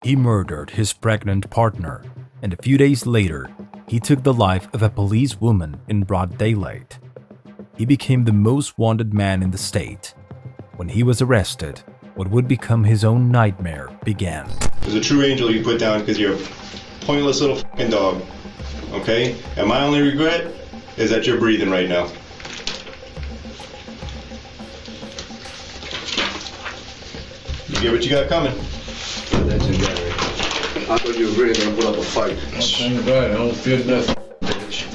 he murdered his pregnant partner, and a few days later, he took the life of a policewoman in broad daylight. He became the most wanted man in the state. When he was arrested, what would become his own nightmare began. There's a true angel you put down because you're a pointless little fucking dog, okay? And my only regret is that you're breathing right now. You get what you got coming. Legendary. I thought you were really gonna put up a fight. Think about it, I don't fear nothing.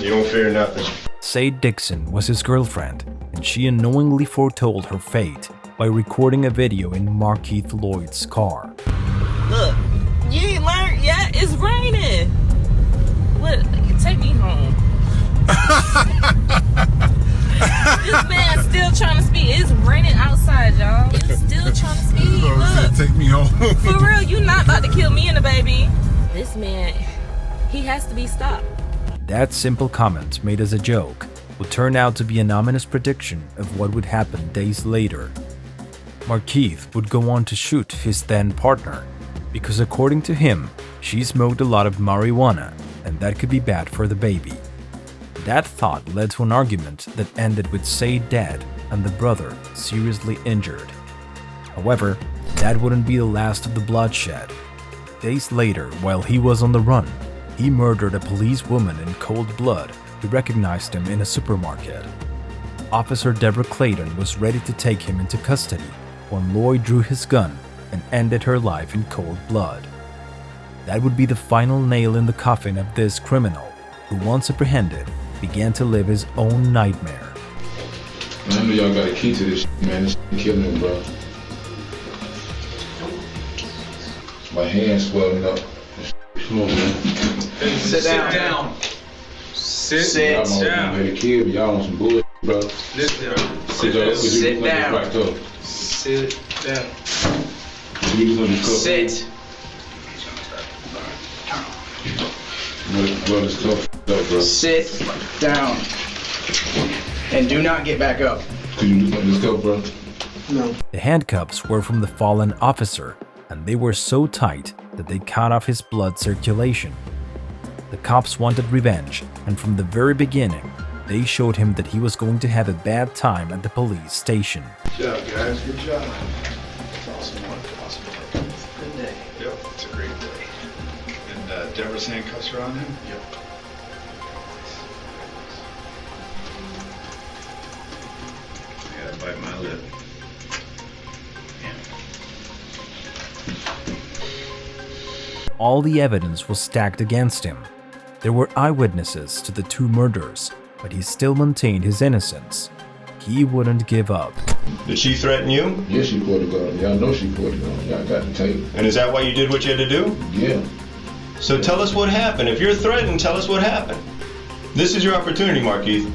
You don't fear nothing. Sade Dixon was his girlfriend, and she unknowingly foretold her fate by recording a video in Markeith Loyd's car. Look, you ain't learned yet? It's raining. What? Take me home. This man's still trying to speed. It's raining outside, y'all. He's still trying to speed. Look. Take me home. For real, you not about to kill me and the baby. This man, he has to be stopped. That simple comment, made as a joke, would turn out to be an ominous prediction of what would happen days later. Markeith would go on to shoot his then partner, because according to him, she smoked a lot of marijuana, and that could be bad for the baby. That thought led to an argument that ended with Sade dead and the brother seriously injured. However, that wouldn't be the last of the bloodshed. Days later, while he was on the run, he murdered a policewoman in cold blood who recognized him in a supermarket. Officer Deborah Clayton was ready to take him into custody when Loyd drew his gun and ended her life in cold blood. That would be the final nail in the coffin of this criminal, who once apprehended, began to live his own nightmare. Man, I know y'all got a key to this shit, man. This shit killing me, bro. My hand's swelling up. Come on, man. Sit down. Sit down. Y'all made a kid, but y'all on some bullshit, bro. Listen, Sit down. sit down. Right up. Sit down. You just on the cup. Sit. Bro, this tough up, bro. Sit down. And do not get back up. Could you do something to this cup, bro? No. The handcuffs were from the fallen officer, and they were so tight that they cut off his blood circulation. The cops wanted revenge, and from the very beginning, they showed him that he was going to have a bad time at the police station. Good job, guys. Good job. It's awesome work. Awesome work. It's a good day. Yep, it's a great day. And Deborah's handcuffs are on him? Yep. I gotta bite my lip. All the evidence was stacked against him. There were eyewitnesses to the two murders, but he still maintained his innocence. He wouldn't give up. Did she threaten you? Yeah, she put a gun. Y'all know she put a gun. Y'all got the tape. And is that why you did what you had to do? Yeah. So tell us what happened. If you're threatened, tell us what happened. This is your opportunity, Markeith.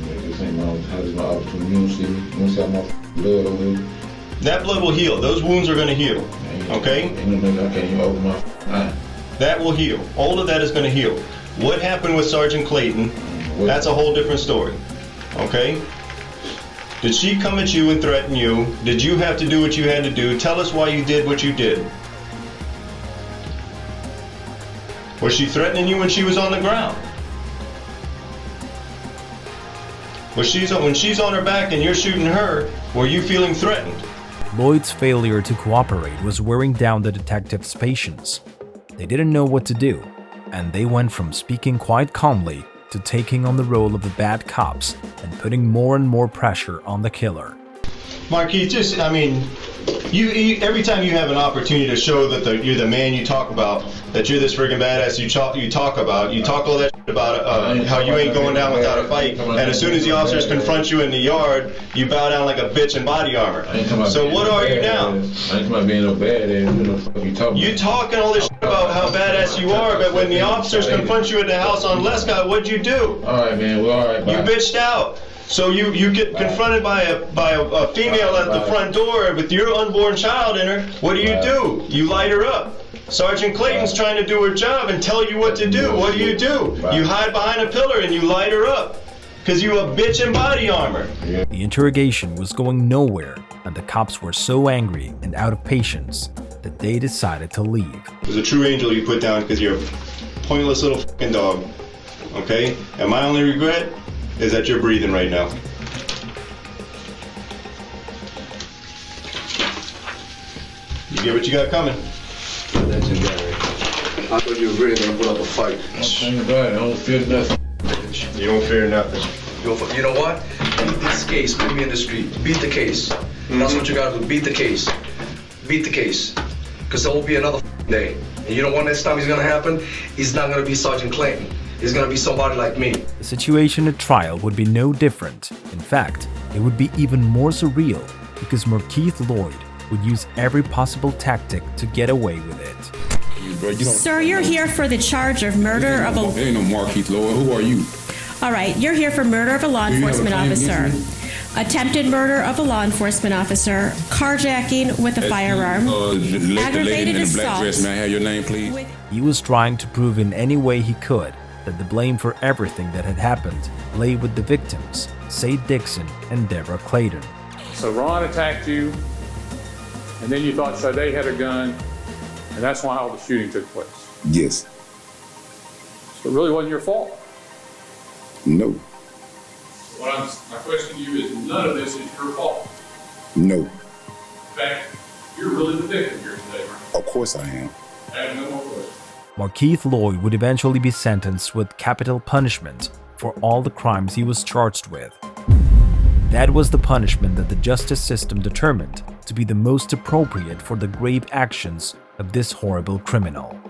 This ain't my opportunity. You don't see me. You don't see how my blood over here. That blood will heal. Those wounds are going to heal. Okay? Ain't no nigga, I can't even open my eye. That will heal. All of that is going to heal. What happened with Sergeant Clayton, that's a whole different story. Okay? Did she come at you and threaten you? Did you have to do what you had to do? Tell us why you did what you did. Was she threatening you when she was on the ground? When she's on her back and you're shooting her, were you feeling threatened? Loyd's failure to cooperate was wearing down the detectives' patience. They didn't know what to do, and they went from speaking quite calmly to taking on the role of the bad cops and putting more and more pressure on the killer. Markeith, you every time you have an opportunity to show that you're the man you talk about, that you're this friggin' badass you talk all that shit about how you ain't going down without a fight, and as soon as the officers confront you in the yard, you bow down like a bitch in body armor. So what are you now? I ain't talking about being no badass. What the fuck you talking about? You talking all this shit about how badass you are, but when the officers confront you at the house on Lescott, what'd you do? Alright, man. Well, alright, bye. You bitched out. So you get confronted by a female at the front door with your unborn child in her. What do? You light her up. Sergeant Clayton's trying to do her job and tell you what to do. What do? You hide behind a pillar and you light her up. Because you a bitch in body armor. The interrogation was going nowhere, and the cops were so angry and out of patience that they decided to leave. It was a true angel you put down because you're a pointless little fucking dog. Okay? And my only regret is that you're breathing right now. You get what you got coming. Legendary. I thought you were really gonna put up a fight. Think about it, I don't feel nothing. You don't fear nothing. You know what? Beat this case. Put me in the street. Beat the case. That's what you gotta do. Beat the case. Beat the case. Because there will be another day. And you know what next time is gonna happen? He's not gonna be Sergeant Clayton. He's gonna be somebody like me. The situation at trial would be no different. In fact, it would be even more surreal because Markeith Loyd would use every possible tactic to get away with it. Sir, you're here for the charge of murder of a... There ain't no Markeith Loyd. Who are you? All right, you're here for murder of a law enforcement officer, attempted murder of a law enforcement officer, carjacking with a firearm, aggravated assault. May I have your name, please? He was trying to prove in any way he could that the blame for everything that had happened lay with the victims, Sade Dixon and Deborah Clayton. So Ron attacked you, and then you thought Sade had a gun, and that's why all the shooting took place. Yes. So it really wasn't your fault. No. My question to you is, none of this is your fault. No. In fact, you're really the victim here today, right? Of course I am. I have no more questions. Markeith Loyd would eventually be sentenced with capital punishment for all the crimes he was charged with. That was the punishment that the justice system determined to be the most appropriate for the grave actions of this horrible criminal.